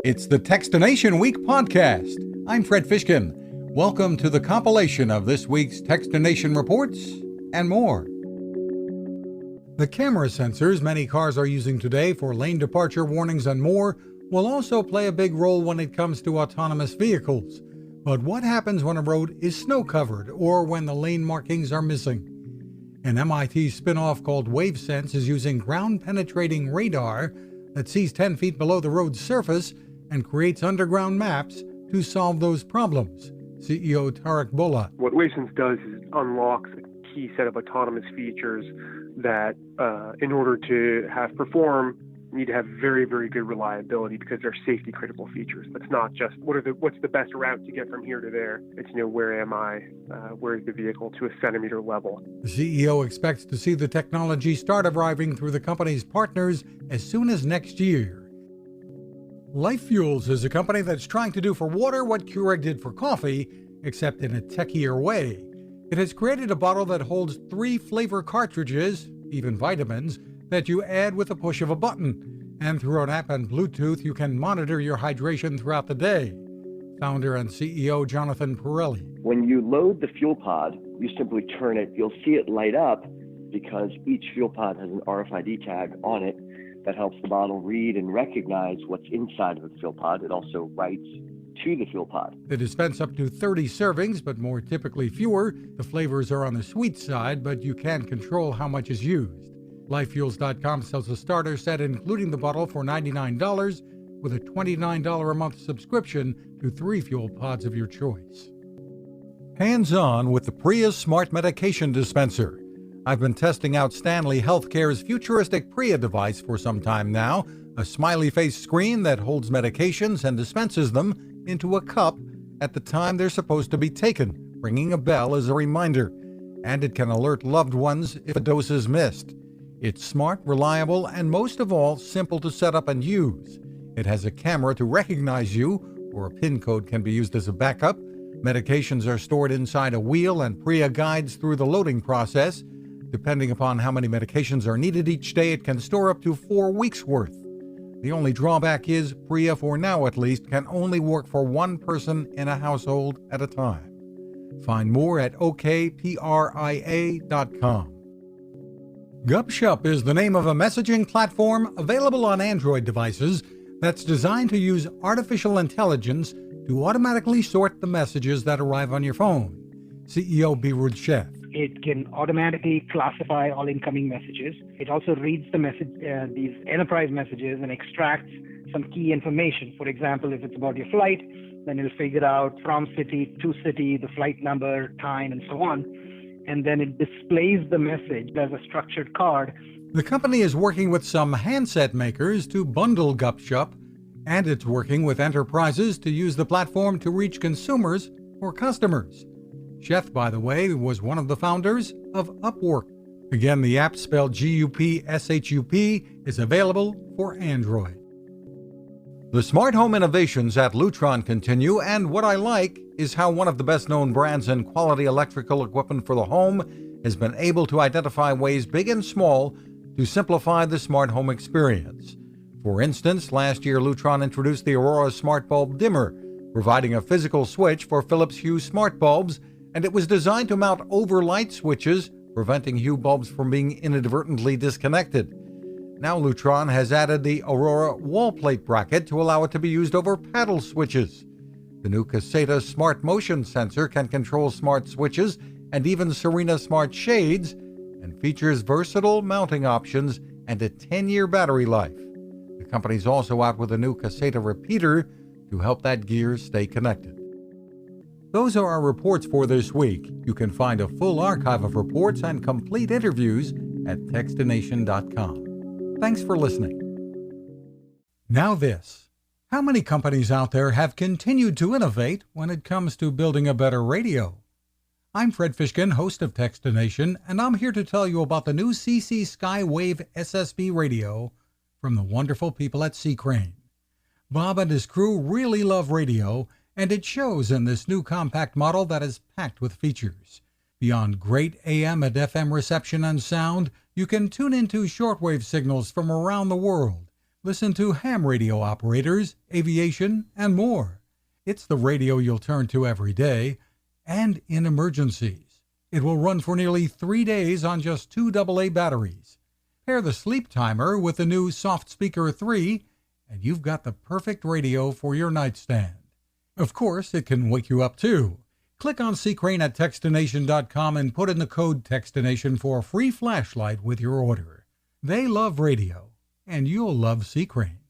It's the Techstination Week podcast. I'm Fred Fishkin. Welcome to the compilation of this week's Techstination reports and more. The camera sensors many cars are using today for lane departure warnings and more will also play a big role when it comes to autonomous vehicles. But what happens when a road is snow-covered or when the lane markings are missing? An MIT spin-off called WaveSense is using ground-penetrating radar that sees 10 feet below the road's surface and creates underground maps to solve those problems. CEO Tarek Bolla. What WaveSense does is unlocks a key set of autonomous features that, in order to have perform, need to have very, very good reliability because they're safety-critical features. It's not just what's the best route to get from here to there. It's where am I? Where's the vehicle to a centimeter level? The CEO expects to see the technology start arriving through the company's partners as soon as next year. Life Fuels is a company that's trying to do for water what Keurig did for coffee, except in a techier way. It has created a bottle that holds 3 flavor cartridges, even vitamins, that you add with the push of a button. And through an app and Bluetooth, you can monitor your hydration throughout the day. Founder and CEO Jonathan Pirelli. When you load the fuel pod, you simply turn it. You'll see it light up because each fuel pod has an RFID tag on it that helps the bottle read and recognize what's inside of the fuel pod. It also writes to the fuel pod. They dispense up to 30 servings, but more typically fewer. The flavors are on the sweet side, but you can control how much is used. LifeFuels.com sells a starter set including the bottle for $99 with a $29 a month subscription to 3 fuel pods of your choice. Hands-on with the Priya Smart Medication Dispenser. I've been testing out Stanley Healthcare's futuristic Priya device for some time now, a smiley face screen that holds medications and dispenses them into a cup at the time they're supposed to be taken, ringing a bell as a reminder. And it can alert loved ones if a dose is missed. It's smart, reliable, and most of all, simple to set up and use. It has a camera to recognize you, or a PIN code can be used as a backup. Medications are stored inside a wheel, and Priya guides through the loading process. Depending upon how many medications are needed each day, it can store up to 4 weeks' worth. The only drawback is Priya, for now at least, can only work for one person in a household at a time. Find more at okpria.com. GupShup is the name of a messaging platform available on Android devices that's designed to use artificial intelligence to automatically sort the messages that arrive on your phone. CEO Birud Sheth. It can automatically classify all incoming messages. It also reads the these enterprise messages and extracts some key information. For example, if it's about your flight, then it'll figure out from city to city, the flight number, time, and so on. And then it displays the message as a structured card. The company is working with some handset makers to bundle GupShup, and it's working with enterprises to use the platform to reach consumers or customers. Sheth, by the way, was one of the founders of Upwork. Again, the app spelled GUPSHUP is available for Android. The smart home innovations at Lutron continue, and what I like is how one of the best-known brands in quality electrical equipment for the home has been able to identify ways big and small to simplify the smart home experience. For instance, last year Lutron introduced the Aurora Smart Bulb Dimmer, providing a physical switch for Philips Hue smart bulbs, and it was designed to mount over light switches, preventing Hue bulbs from being inadvertently disconnected. Now Lutron has added the Aurora wall plate bracket to allow it to be used over paddle switches. The new Caseta Smart Motion Sensor can control smart switches and even Serena Smart Shades, and features versatile mounting options and a 10-year battery life. The company's also out with a new Caseta repeater to help that gear stay connected. Those are our reports for this week. You can find a full archive of reports and complete interviews at Techstination.com. Thanks for listening. Now this. How many companies out there have continued to innovate when it comes to building a better radio? I'm Fred Fishkin, host of Techstination, and I'm here to tell you about the new CC Skywave SSB radio from the wonderful people at C-Crane. Bob and his crew really love radio, and it shows in this new compact model that is packed with features. Beyond great AM and FM reception and sound, you can tune into shortwave signals from around the world, Listen to ham radio operators, aviation, and more. It's the radio you'll turn to every day and in emergencies. It will run for nearly 3 days on just 2 AA batteries. Pair the sleep timer with the new Soft Speaker 3, and you've got the perfect radio for your nightstand. Of course, it can wake you up too. Click on Crane at Techstination.com and put in the code Techstination for a free flashlight with your order. They love radio, and you'll love Crane.